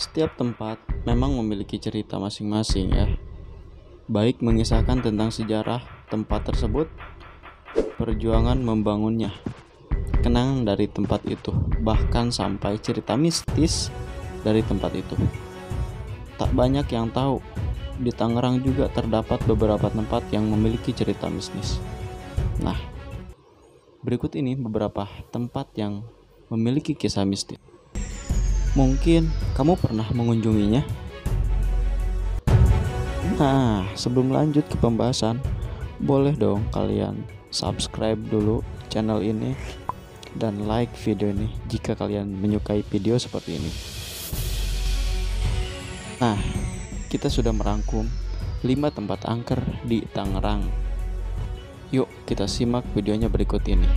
Setiap tempat memang memiliki cerita masing-masing ya, baik mengisahkan tentang sejarah tempat tersebut, perjuangan membangunnya, kenangan dari tempat itu, bahkan sampai cerita mistis dari tempat itu. Tak banyak yang tahu, di Tangerang juga terdapat beberapa tempat yang memiliki cerita mistis. Nah, berikut ini beberapa tempat yang memiliki kisah mistis. Mungkin kamu pernah mengunjunginya. Nah, sebelum lanjut ke pembahasan, boleh dong kalian subscribe dulu channel ini dan like video ini jika kalian menyukai video seperti ini. Nah, kita sudah merangkum 5 tempat angker di Tangerang. Yuk kita simak videonya berikut ini.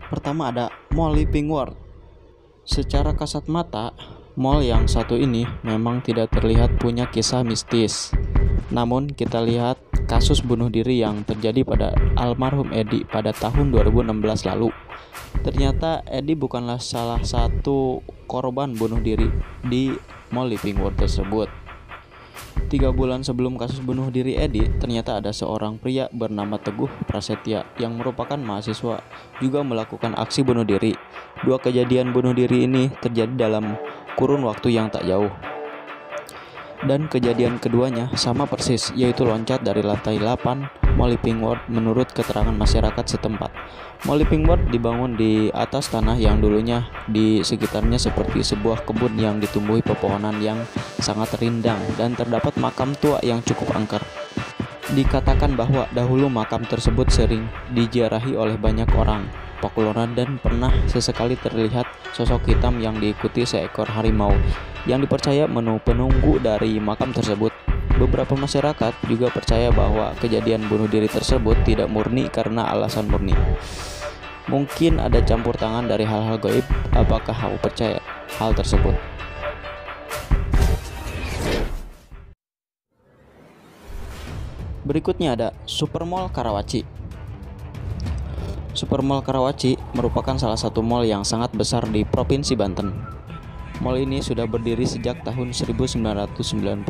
Pertama ada Mall Living World. Secara kasat mata, mall yang satu ini memang tidak terlihat punya kisah mistis. Namun kita lihat kasus bunuh diri yang terjadi pada almarhum Edi pada tahun 2016 lalu. Ternyata Edi bukanlah salah satu korban bunuh diri di Mall Living World tersebut. 3 bulan sebelum kasus bunuh diri Edi, ternyata ada seorang pria bernama Teguh Prasetya yang merupakan mahasiswa juga melakukan aksi bunuh diri. 2 kejadian bunuh diri ini terjadi dalam kurun waktu yang tak jauh. Dan kejadian keduanya sama persis, yaitu loncat dari lantai 8 Mall Living World menurut keterangan masyarakat setempat. Mall Living World dibangun di atas tanah yang dulunya di sekitarnya seperti sebuah kebun yang ditumbuhi pepohonan yang sangat rindang dan terdapat makam tua yang cukup angker. Dikatakan bahwa dahulu makam tersebut sering diziarahi oleh banyak orang Pakulonan dan pernah sesekali terlihat sosok hitam yang diikuti seekor harimau yang dipercaya penunggu dari makam tersebut. Beberapa masyarakat juga percaya bahwa kejadian bunuh diri tersebut tidak murni karena alasan murni. Mungkin ada campur tangan dari hal-hal gaib. Apakah kamu percaya hal tersebut? Berikutnya ada Supermall Karawaci. Supermall Karawaci merupakan salah satu mall yang sangat besar di Provinsi Banten. Mall ini sudah berdiri sejak tahun 1992.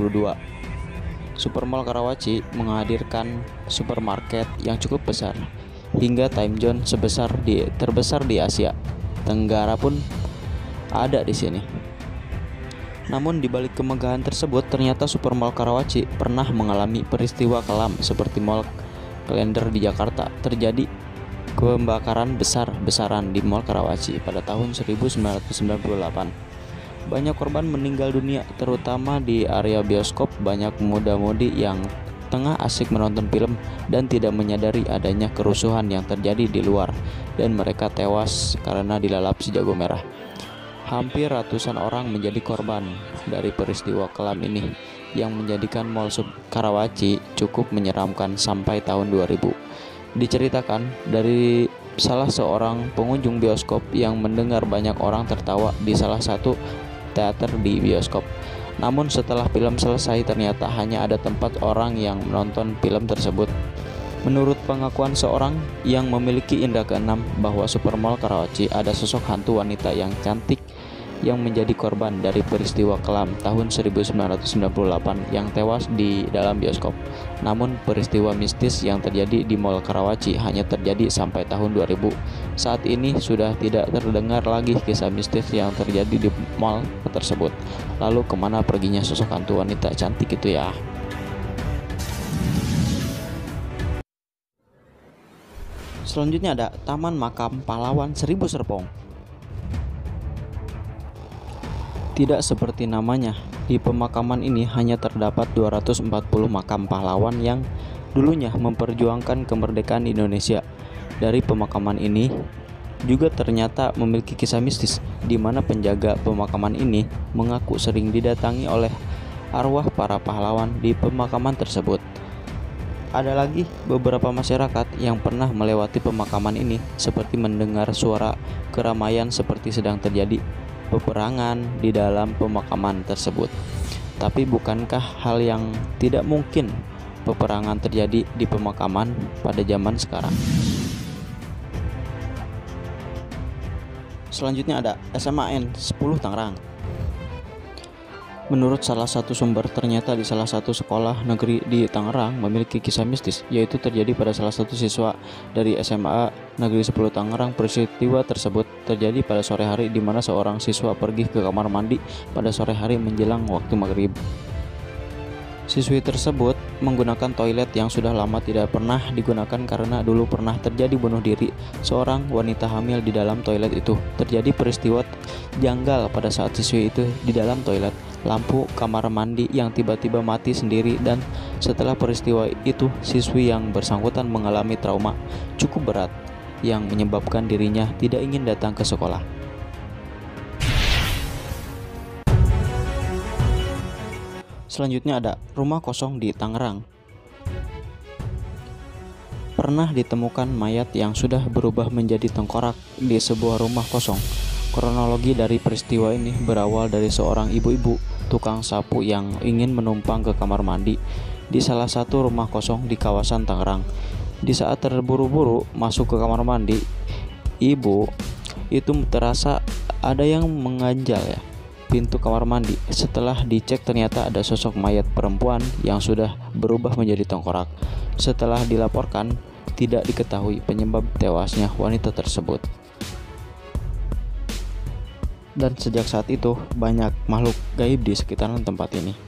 Supermall Karawaci menghadirkan supermarket yang cukup besar, hingga time zone terbesar di Asia Tenggara pun ada di sini. Namun di balik kemegahan tersebut, ternyata Supermall Karawaci pernah mengalami peristiwa kelam seperti Mall Klender di Jakarta. Terjadi pembakaran besar-besaran di Mall Karawaci pada tahun 1998. Banyak korban meninggal dunia, terutama di area bioskop. Banyak muda-mudi yang tengah asik menonton film dan tidak menyadari adanya kerusuhan yang terjadi di luar, dan mereka tewas karena dilalap si jago merah. Hampir ratusan orang menjadi korban dari peristiwa kelam ini yang menjadikan Mall Karawaci cukup menyeramkan sampai tahun 2000. Diceritakan dari salah seorang pengunjung bioskop yang mendengar banyak orang tertawa di salah satu teater di bioskop. Namun setelah film selesai, ternyata hanya ada tempat orang yang menonton film tersebut. Menurut pengakuan seorang yang memiliki indera keenam bahwa Supermall Karawaci ada sosok hantu wanita yang cantik yang menjadi korban dari peristiwa kelam tahun 1998 yang tewas di dalam bioskop. Namun peristiwa mistis yang terjadi di Mall Karawaci hanya terjadi sampai tahun 2000. Saat ini sudah tidak terdengar lagi kisah mistis yang terjadi di mall tersebut. Lalu kemana perginya sosok hantu wanita cantik itu ya? Selanjutnya ada Taman Makam Pahlawan Seribu Serpong. Tidak seperti namanya, di pemakaman ini hanya terdapat 240 makam pahlawan yang dulunya memperjuangkan kemerdekaan Indonesia. Dari pemakaman ini juga ternyata memiliki kisah mistis, di mana penjaga pemakaman ini mengaku sering didatangi oleh arwah para pahlawan di pemakaman tersebut. Ada lagi beberapa masyarakat yang pernah melewati pemakaman ini seperti mendengar suara keramaian seperti sedang terjadi peperangan di dalam pemakaman tersebut. Tapi bukankah hal yang tidak mungkin peperangan terjadi di pemakaman pada zaman sekarang? Selanjutnya ada SMAN 10 Tangerang. Menurut salah satu sumber, ternyata di salah satu sekolah negeri di Tangerang memiliki kisah mistis, yaitu terjadi pada salah satu siswa dari SMA Negeri 10 Tangerang. Peristiwa tersebut terjadi pada sore hari, di mana seorang siswa pergi ke kamar mandi pada sore hari menjelang waktu maghrib. Siswi tersebut menggunakan toilet yang sudah lama tidak pernah digunakan karena dulu pernah terjadi bunuh diri seorang wanita hamil di dalam toilet itu. Terjadi peristiwa janggal pada saat siswi itu di dalam toilet. Lampu kamar mandi yang tiba-tiba mati sendiri, dan setelah peristiwa itu siswi yang bersangkutan mengalami trauma cukup berat yang menyebabkan dirinya tidak ingin datang ke sekolah. Selanjutnya ada rumah kosong di Tangerang. Pernah ditemukan mayat yang sudah berubah menjadi tengkorak di sebuah rumah kosong. Kronologi dari peristiwa ini berawal dari seorang ibu-ibu tukang sapu yang ingin menumpang ke kamar mandi di salah satu rumah kosong di kawasan Tangerang. Di saat terburu-buru masuk ke kamar mandi, ibu itu terasa ada yang mengganjal pintu kamar mandi. Setelah dicek, ternyata ada sosok mayat perempuan yang sudah berubah menjadi tengkorak. Setelah dilaporkan, tidak diketahui penyebab tewasnya wanita tersebut. Dan sejak saat itu banyak makhluk gaib di sekitaran tempat ini.